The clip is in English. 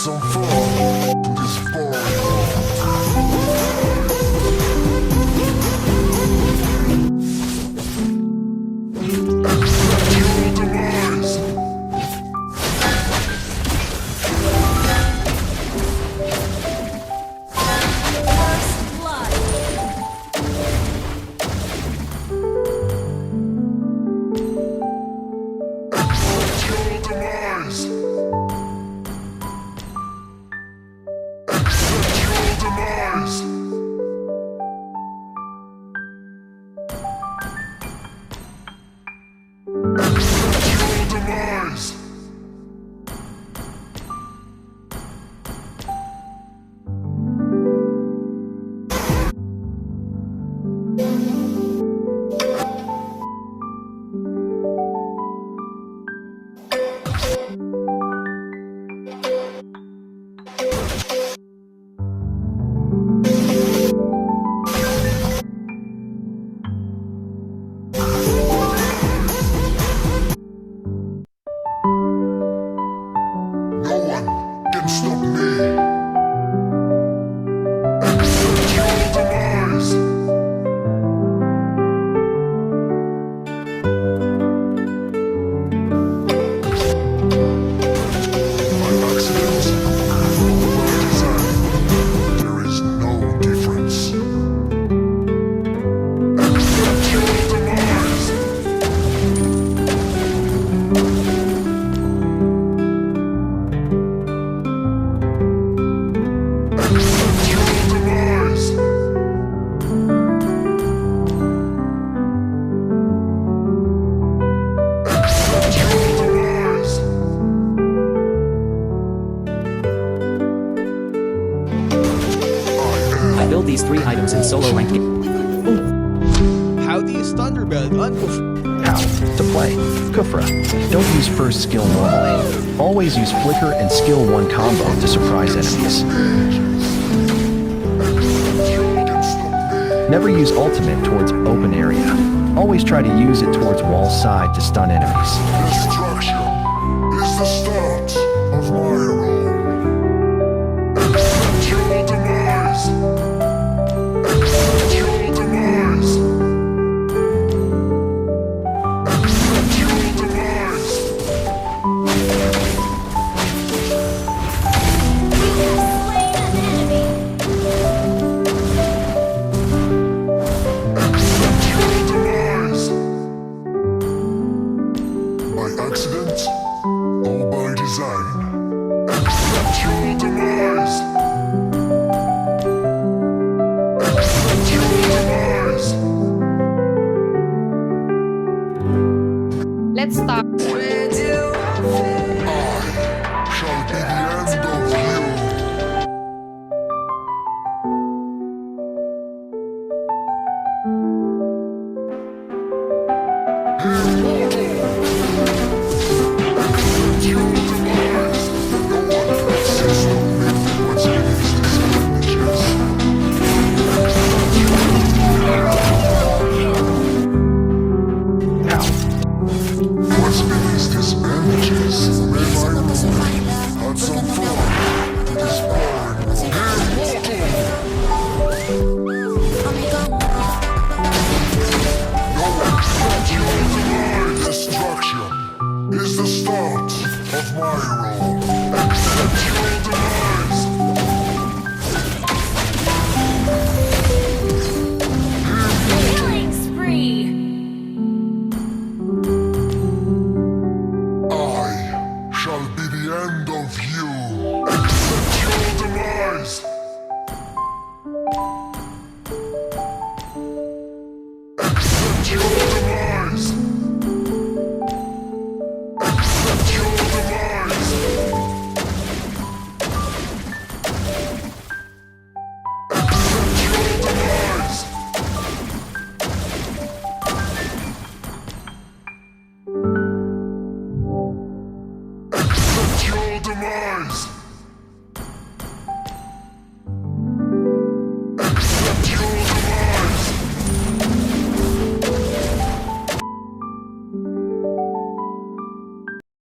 some fun in this boring world. Accept your demise. First blood. Accept your demise. Accept your demise. Accept your demise. No one can stop me. Accept your demise. By accident or by design, there is no difference. Accept your demise. Accept your demise. Accept your demise. I build these 3 items in solo ranked game. How do you Thunderbelt on How to play Kufra. Don't use first skill normally. Always use flicker and skill 1 combo to surprise enemies. Never use ultimate towards open area. Always try to use it towards wall side to stun enemies. Destruction is the start of my rule. Accept your demise. Accept your demise. Accept your demise. Slain an enemy. Accept your demise. By accident or by design. Accept your demise. Accept your demise. Let's start. Shall be the end of you. Immortal. Accept your demise. No one can stop me what's against his advantages. How What's beneath his bandages? May my rule had some fun in this boring world. No one accept your demise. Destruction is the start of my rule. Accept your demise.